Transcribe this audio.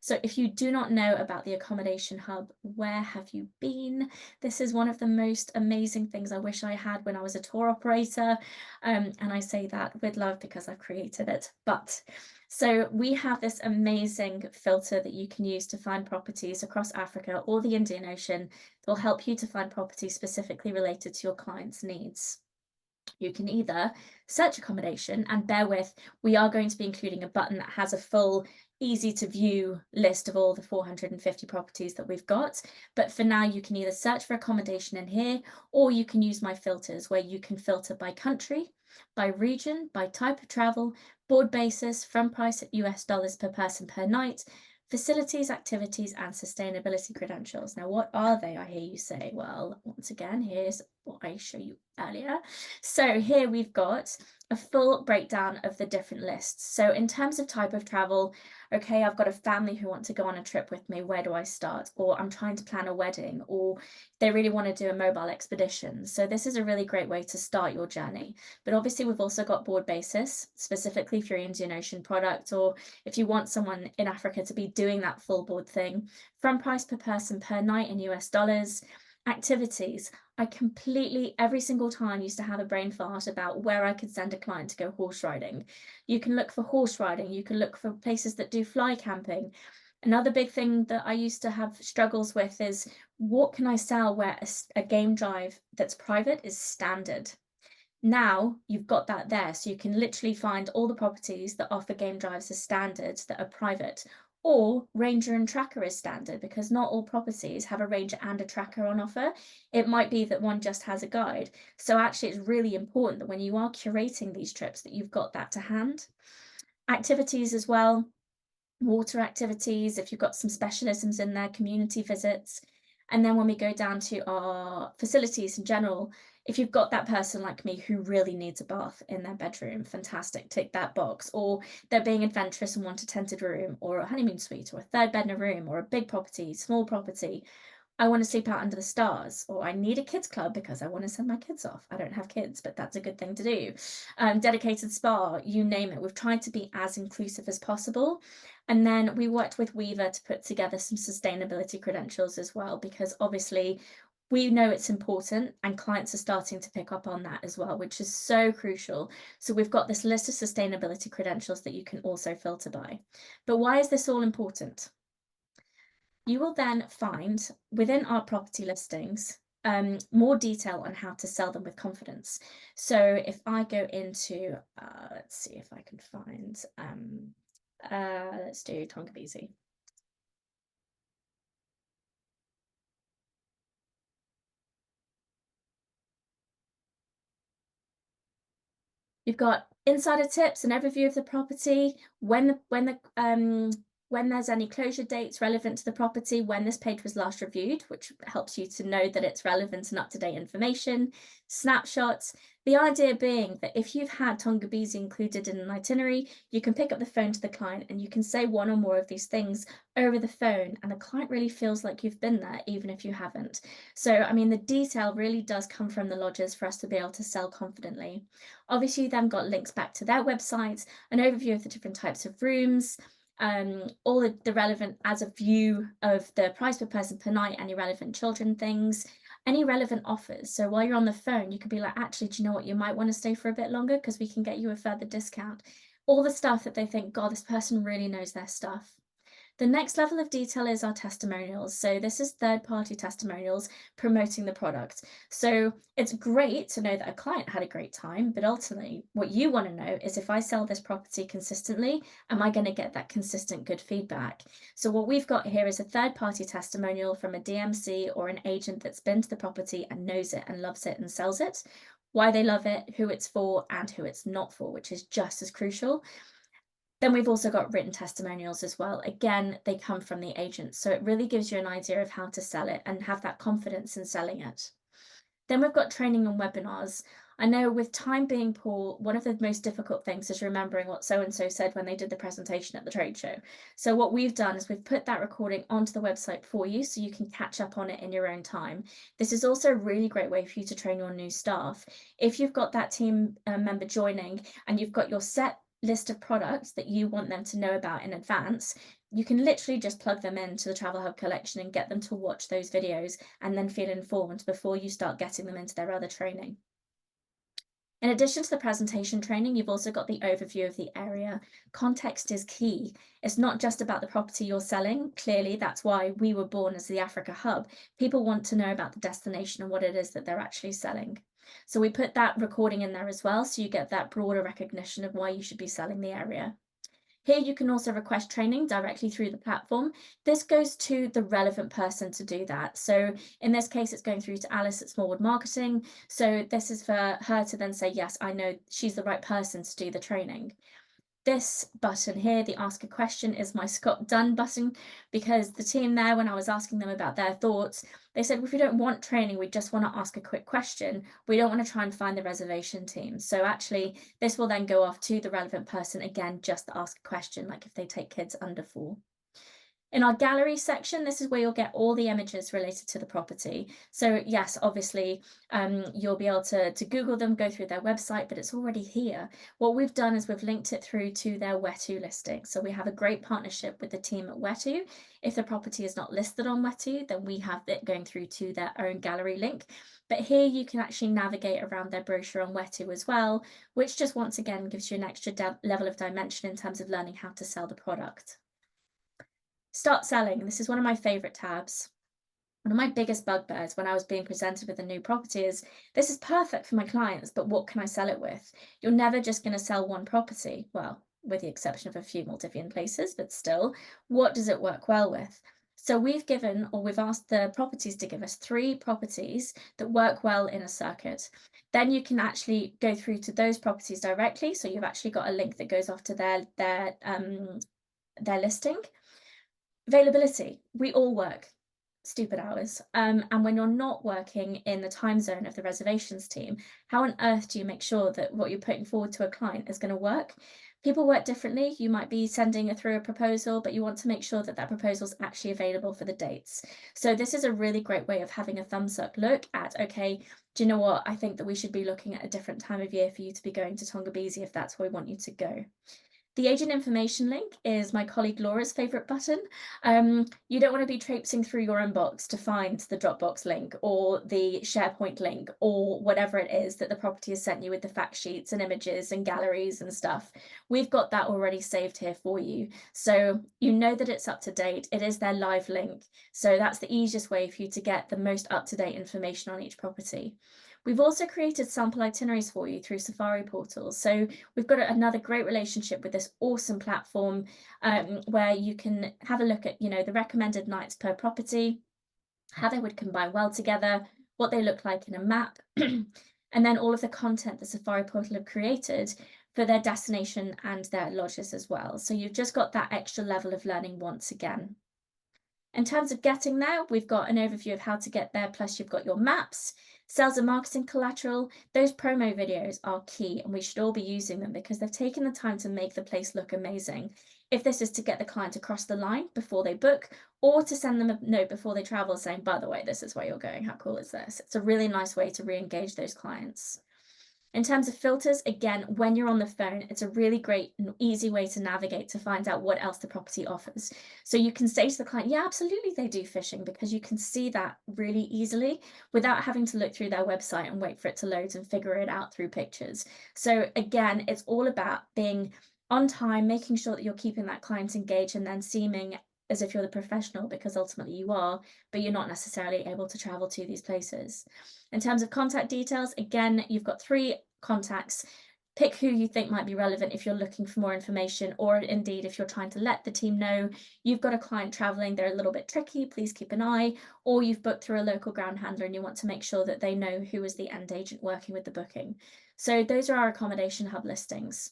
So if you do not know about the Accommodation Hub, where have you been? This is one of the most amazing things I wish I had when I was a tour operator. And I say that with love because I've created it. But so we have this amazing filter that you can use to find properties across Africa or the Indian Ocean that will help you to find properties specifically related to your client's needs. You can either search accommodation, and bear with, we are going to be including a button that has a full, easy to view list of all the 450 properties that we've got. But for now, you can either search for accommodation in here, or you can use my filters where you can filter by country, by region, by type of travel, board basis, from price at US dollars per person per night, facilities, activities, and sustainability credentials. Now, what are they? I hear you say. Well, once again, here's what I showed you earlier. So here we've got a full breakdown of the different lists. So in terms of type of travel, okay, I've got a family who want to go on a trip with me. Where do I start? Or I'm trying to plan a wedding, or they really want to do a mobile expedition. So this is a really great way to start your journey. But obviously we've also got board basis, specifically for your Indian Ocean product, or if you want someone in Africa to be doing that full board thing, from price per person per night in US dollars. Activities. I completely, every single time, used to have a brain fart about where I could send a client to go horse riding. You can look for horse riding, you can look for places that do fly camping. Another big thing that I used to have struggles with is what can I sell where a game drive that's private is standard. Now you've got that there, so you can literally find all the properties that offer game drives as standard that are private, or Ranger and Tracker is standard, because not all properties have a Ranger and a Tracker on offer. It might be that one just has a guide. So actually, it's really important that when you are curating these trips that you've got that to hand. Activities as well, water activities, if you've got some specialisms in there, community visits. And then when we go down to our facilities in general, if you've got that person like me who really needs a bath in their bedroom, fantastic, tick that box. Or they're being adventurous and want a tented room, or a honeymoon suite, or a third bed in a room, or a big property, small property. I want to sleep out under the stars, or I need a kids club because I want to send my kids off. I don't have kids, but that's a good thing to do. Dedicated spa, you name it. We've tried to be as inclusive as possible. And then we worked with Weaver to put together some sustainability credentials as well, because obviously we know it's important and clients are starting to pick up on that as well, which is so crucial. So we've got this list of sustainability credentials that you can also filter by. But why is this all important? You will then find within our property listings more detail on how to sell them with confidence. So if I go into, let's see if I can find, let's do Tonga. You've got insider tips, and overview of the property, when there's any closure dates relevant to the property, when this page was last reviewed, which helps you to know that it's relevant and up-to-date information, snapshots. The idea being that if you've had Tonga included in an itinerary, you can pick up the phone to the client and you can say one or more of these things over the phone, and the client really feels like you've been there, even if you haven't. So, I mean, the detail really does come from the lodgers for us to be able to sell confidently. Obviously, you then got links back to their websites, an overview of the different types of rooms, all the relevant as a view of the price per person per night, any relevant children things, any relevant offers. So while you're on the phone, you could be like, actually, do you know what? You might want to stay for a bit longer because we can get you a further discount. All the stuff that they think, God, this person really knows their stuff. The next level of detail is our testimonials. So this is third-party testimonials promoting the product. So it's great to know that a client had a great time, but ultimately what you want to know is, if I sell this property consistently, am I going to get that consistent good feedback? So what we've got here is a third-party testimonial from a DMC or an agent that's been to the property and knows it and loves it and sells it, why they love it, who it's for, and who it's not for, which is just as crucial. Then we've also got written testimonials as well. Again, they come from the agent. So it really gives you an idea of how to sell it and have that confidence in selling it. Then we've got training and webinars. I know with time being poor, one of the most difficult things is remembering what so-and-so said when they did the presentation at the trade show. So what we've done is we've put that recording onto the website for you so you can catch up on it in your own time. This is also a really great way for you to train your new staff. If you've got that team member joining and you've got your set list of products that you want them to know about in advance, You can literally just plug them into the Travel Hub collection and get them to watch those videos and then feel informed before you start getting them into their other training. In addition to the presentation training, you've also got the overview of the area. Context is key. It's not just about the property you're selling. Clearly, that's why we were born as the Africa Hub. People want to know about the destination and what it is that they're actually selling. So we put that recording in there as well, so you get that broader recognition of why you should be selling the area. Here you can also request training directly through the platform. This goes to the relevant person to do that. So in this case, it's going through to Alice at Smallwood Marketing. So this is for her to then say, yes, I know she's the right person to do the training. This button here, the ask a question, is my Scott Done button, because the team there, when I was asking them about their thoughts, they said, well, if we don't want training, we just want to ask a quick question. We don't want to try and find the reservation team. So actually, this will then go off to the relevant person, again, just to ask a question, like if they take kids under 4. In our gallery section, this is where you'll get all the images related to the property. So yes, obviously, you'll be able to Google them, go through their website, but it's already here. What we've done is we've linked it through to their Whetu listing. So we have a great partnership with the team at Whetu. If the property is not listed on Whetu, then we have it going through to their own gallery link. But here you can actually navigate around their brochure on Whetu as well, which just once again gives you an extra level of dimension in terms of learning how to sell the product. Start selling. This is one of my favorite tabs. One of my biggest bugbears when I was being presented with a new property is, this is perfect for my clients, but what can I sell it with? You're never just going to sell one property. Well, with the exception of a few Maldivian places, but still, what does it work well with? So we've asked the properties to give us 3 properties that work well in a circuit. Then you can actually go through to those properties directly. So you've actually got a link that goes off to their listing. Availability. We all work stupid hours. And when you're not working in the time zone of the reservations team, how on earth do you make sure that what you're putting forward to a client is going to work? People work differently. You might be sending through a proposal, but you want to make sure that that proposal is actually available for the dates. So this is a really great way of having a thumbs up look at, okay, do you know what? I think that we should be looking at a different time of year for you to be going to Tongabeezy if that's where we want you to go. The agent information link is my colleague Laura's favorite button. You don't want to be traipsing through your inbox to find the Dropbox link or the SharePoint link or whatever it is that the property has sent you with the fact sheets and images and galleries and stuff. We've got that already saved here for you. So you know that it's up to date. It is their live link. So that's the easiest way for you to get the most up-to-date information on each property. We've also created sample itineraries for you through Safari portals. So we've got another great relationship with this awesome platform where you can have a look at, the recommended nights per property, how they would combine well together, what they look like in a map, and then all of the content the Safari portal have created for their destination and their lodges as well. So you've just got that extra level of learning once again. In terms of getting there, we've got an overview of how to get there, plus you've got your maps, sales and marketing collateral. Those promo videos are key, and we should all be using them because they've taken the time to make the place look amazing. If this is to get the client across the line before they book, or to send them a note before they travel saying, by the way, this is where you're going, how cool is this? It's a really nice way to re-engage those clients. In terms of filters, again, when you're on the phone, it's a really great and easy way to navigate to find out what else the property offers. So you can say to the client, yeah, absolutely, they do fishing, because you can see that really easily without having to look through their website and wait for it to load and figure it out through pictures. So again, it's all about being on time, making sure that you're keeping that client engaged and then seeming as if you're the professional, because ultimately you are, but you're not necessarily able to travel to these places. In terms of contact details, again, you've got 3 contacts. Pick who you think might be relevant if you're looking for more information, or indeed if you're trying to let the team know you've got a client traveling, they're a little bit tricky, please keep an eye, or you've booked through a local ground handler and you want to make sure that they know who is the end agent working with the booking. So those are our Accommodation Hub listings.